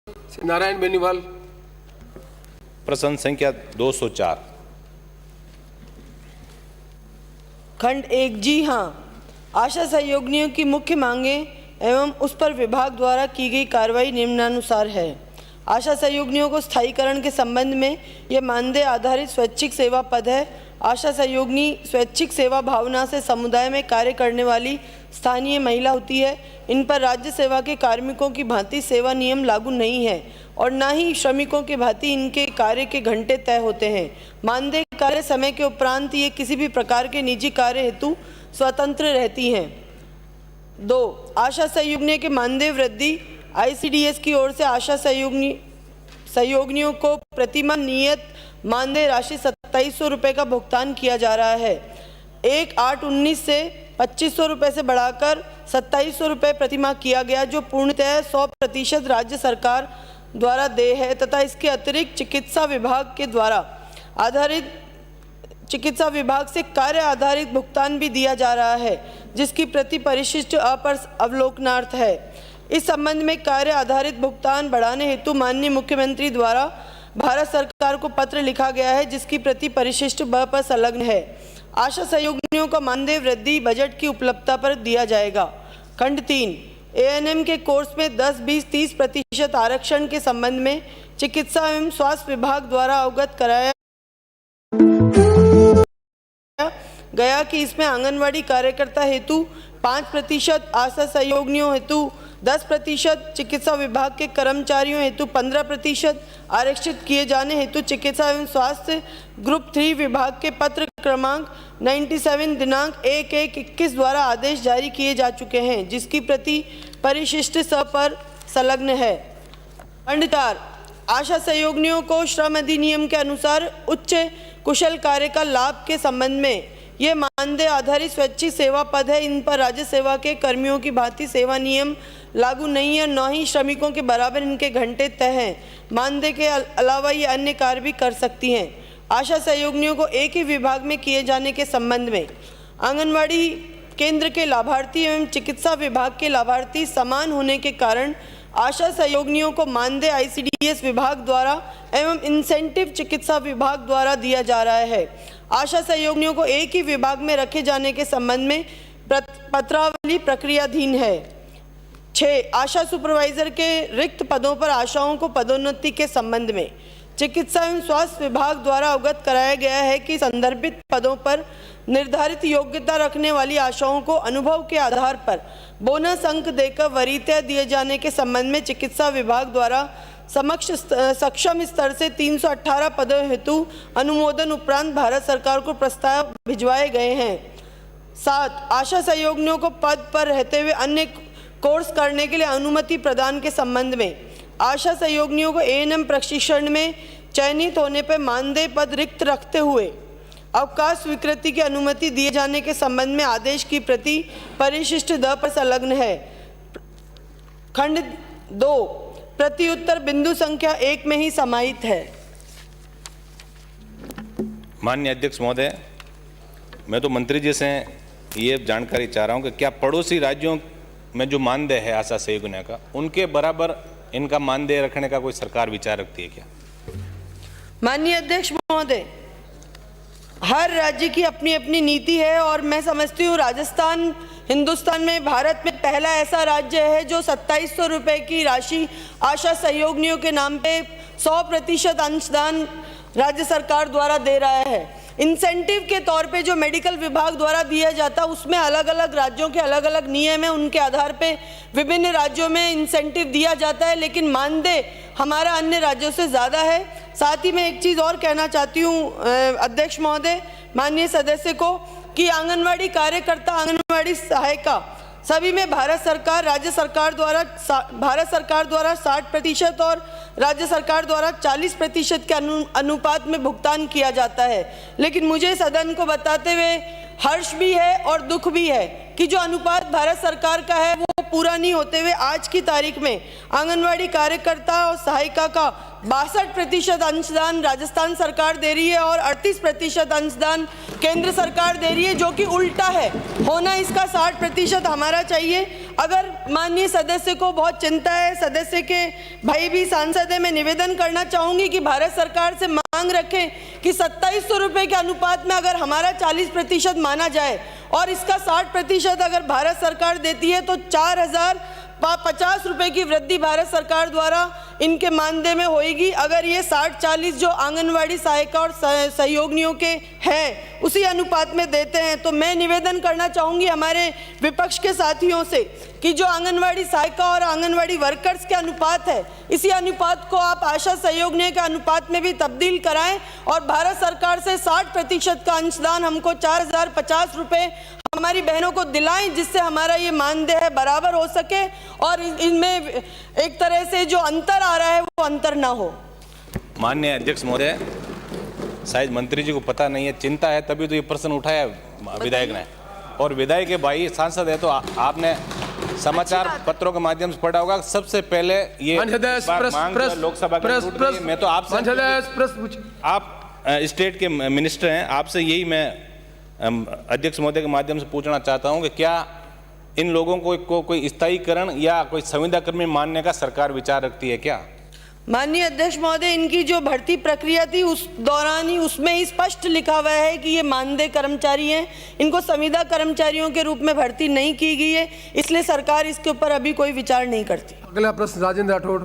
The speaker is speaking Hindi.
श्री नारायण बेनीवाल। प्रश्न संख्या 204। खंड 1। जी हाँ, आशा सहयोगिनियों की मुख्य मांगें एवं उस पर विभाग द्वारा की गई कार्रवाई निम्नानुसार है। आशा सहयोगिनियों को स्थायीकरण के संबंध में यह मानदेय आधारित स्वैच्छिक सेवा पद है। आशा सहयोगिनी स्वैच्छिक सेवा भावना से समुदाय में कार्य करने वाली स्थानीय महिला होती है। इन पर राज्य सेवा के कार्मिकों की भांति सेवा नियम लागू नहीं है और न ही श्रमिकों के भांति इनके कार्य के घंटे तय होते हैं। मानदेय कार्य समय के उपरांत ये किसी भी प्रकार के निजी कार्य हेतु स्वतंत्र रहती हैं। 2। आशा सहयोगिनी के मानदेय वृद्धि। ICDS की ओर से आशा सहयोगिनियों को प्रतिमाह नियत मानदेय राशि 2700 रुपये का भुगतान किया जा रहा है। 1/8/19 से 2500 रुपये से बढ़ाकर 2700 रुपये प्रतिमाह किया गया, जो पूर्णतः 100% राज्य सरकार द्वारा देय है तथा इसके अतिरिक्त चिकित्सा विभाग के द्वारा चिकित्सा विभाग से कार्य आधारित भुगतान भी दिया जा रहा है, जिसकी प्रति परिशिष्ट अवलोकनार्थ है। इस संबंध में कार्य आधारित भुगतान बढ़ाने हेतु माननीय मुख्यमंत्री द्वारा भारत सरकार को पत्र लिखा गया है, जिसकी प्रति परिशिष्ट ब पर संलग्न है। आशा सहयोगिनियों का मानदेय वृद्धि बजट की उपलब्धता पर दिया जाएगा। खंड 3। ANM के कोर्स में 10, 20, 30% आरक्षण के संबंध में चिकित्सा एवं स्वास्थ्य विभाग द्वारा अवगत कराया गया कि इसमें आंगनवाड़ी कार्यकर्ता हेतु 5%, आशा सहयोगिनियों हेतु 10%, चिकित्सा विभाग के कर्मचारियों हेतु 15% आरक्षित किए जाने हेतु चिकित्सा एवं स्वास्थ्य ग्रुप 3 विभाग के पत्र क्रमांक 97 दिनांक 1/1/21 द्वारा आदेश जारी किए जा चुके हैं, जिसकी प्रति परिशिष्ट स पर संलग्न है। खंड 4। आशा सहयोगिनियों को श्रम अधिनियम के अनुसार उच्च कुशल कार्य का लाभ के संबंध में ये मानदेय आधारित स्वैच्छिक सेवा पद है। इन पर राज्य सेवा के कर्मियों की भांति सेवा नियम लागू नहीं है, न ही श्रमिकों के बराबर इनके घंटे तय हैं। मानदेय के अलावा ये अन्य कार्य भी कर सकती हैं। आशा सहयोगिनियों को एक ही विभाग में किए जाने के संबंध में आंगनवाड़ी केंद्र के लाभार्थी एवं चिकित्सा विभाग के लाभार्थी समान होने के कारण आशा सहयोगिनियों को मानदेय ICDS विभाग द्वारा एवं इंसेंटिव चिकित्सा विभाग द्वारा दिया जा रहा है। आशा सहयोगिनियों को एक ही विभाग में रखे जाने के संबंध में पत्रावली प्रक्रियाधीन है। 6। आशा सुपरवाइजर के रिक्त पदों पर आशाओं को पदोन्नति के संबंध में चिकित्सा एवं स्वास्थ्य विभाग द्वारा अवगत कराया गया है कि संदर्भित पदों पर निर्धारित योग्यता रखने वाली आशाओं को अनुभव के आधार पर बोनस अंक देकर वरीयता दिए जाने के संबंध में चिकित्सा विभाग द्वारा सक्षम स्तर से 318 पदों हेतु अनुमोदन उपरांत भारत सरकार को प्रस्ताव भिजवाए गए हैं। 7। आशा सहयोगिनियों को पद पर रहते हुए अन्य कोर्स करने के लिए अनुमति प्रदान के संबंध में आशा सहयोगिनियों को ANM प्रशिक्षण में चयनित होने पर मानदेय पद रिक्त रखते हुए अवकाश स्वीकृति की अनुमति दिए जाने के संबंध में आदेश की प्रति परिशिष्ट द पर संलग्न है। खंड 2। प्रति उत्तर बिंदु संख्या 1 में ही समाहित है। माननीय अध्यक्ष महोदय, मैं तो मंत्री जी से ये जानकारी चाह रहा हूँ कि क्या पड़ोसी राज्यों में जो मानदेय है आशा सहयोगिनियों का, उनके बराबर इनका मानदेय रखने का कोई सरकार विचार रखती है क्या? माननीय अध्यक्ष महोदय, हर राज्य की अपनी अपनी नीति है और मैं समझती हूँ राजस्थान हिंदुस्तान में भारत में पहला ऐसा राज्य है जो 2700 रुपये की राशि आशा सहयोगिनियों के नाम पे 100% अंशदान राज्य सरकार द्वारा दे रहा है। इंसेंटिव के तौर पे जो मेडिकल विभाग द्वारा दिया जाता है उसमें अलग अलग राज्यों के अलग अलग नियम है, उनके आधार पे विभिन्न राज्यों में इंसेंटिव दिया जाता है, लेकिन मानदेय हमारा अन्य राज्यों से ज़्यादा है। साथ ही मैं एक चीज़ और कहना चाहती हूँ अध्यक्ष महोदय, माननीय सदस्य को, कि आंगनवाड़ी कार्यकर्ता, आंगनवाड़ी सहायिका सभी में भारत सरकार द्वारा 60% और राज्य सरकार द्वारा 40% के अनुपात में भुगतान किया जाता है। लेकिन मुझे सदन को बताते हुए हर्ष भी है और दुख भी है कि जो अनुपात भारत सरकार का है वो पूरा नहीं होते हुए आज की तारीख में आंगनवाड़ी कार्यकर्ता और सहायिका का 62% अंशदान राजस्थान सरकार दे रही है और 38% अंशदान केंद्र सरकार दे रही है, जो कि उल्टा है। होना इसका 60% हमारा चाहिए। अगर माननीय सदस्य को बहुत चिंता है, सदस्य के भाई भी सांसद है, मैं निवेदन करना चाहूँगी कि भारत सरकार से मांग रखें कि 2700 रुपये के अनुपात में अगर हमारा 40% माना जाए और इसका 60% अगर भारत सरकार देती है तो 4050 रुपये की वृद्धि भारत सरकार द्वारा इनके मानदेय में होगी। अगर ये 60-40 जो आंगनवाड़ी सहायिका और सहयोगिनियों के हैं उसी अनुपात में देते हैं तो मैं निवेदन करना चाहूँगी हमारे विपक्ष के साथियों से कि जो आंगनवाड़ी सहायिका और आंगनवाड़ी वर्कर्स के अनुपात है, इसी अनुपात को आप आशा सहयोगिनी के अनुपात में भी तब्दील कराएं और भारत सरकार से 60% का अंशदान हमको 4050 रुपये हमारी बहनों को दिलाएं, जिससे हमारा ये मानदेय है बराबर हो सके और इनमें एक तरह से जो अंतर आ रहा है वो अंतर ना हो। माननीय अध्यक्ष महोदय, शायद मंत्री जी को पता नहीं है, चिंता है तभी तो ये प्रश्न उठाया विधायक ने, और विधायक के भाई सांसद है तो आपने समाचार पत्रों के माध्यम से पढ़ा होगा। सबसे पहले ये मांग लोकसभा के मैं तो आपसे, आप स्टेट के मिनिस्टर हैं, आपसे यही मैं अध्यक्ष महोदय के माध्यम से पूछना चाहता हूं कि क्या इन लोगों को कोई स्थायीकरण या कोई संविदा कर्मी मानने का सरकार विचार रखती है क्या? माननीय अध्यक्ष महोदय, इनकी जो भर्ती प्रक्रिया थी उस दौरान ही उसमें ही स्पष्ट लिखा हुआ है कि ये मानदेय कर्मचारी हैं, इनको संविदा कर्मचारियों के रूप में भर्ती नहीं की गई है, इसलिए सरकार इसके ऊपर अभी कोई विचार नहीं करती। अगला प्रश्न राजेंद्र राठौड़।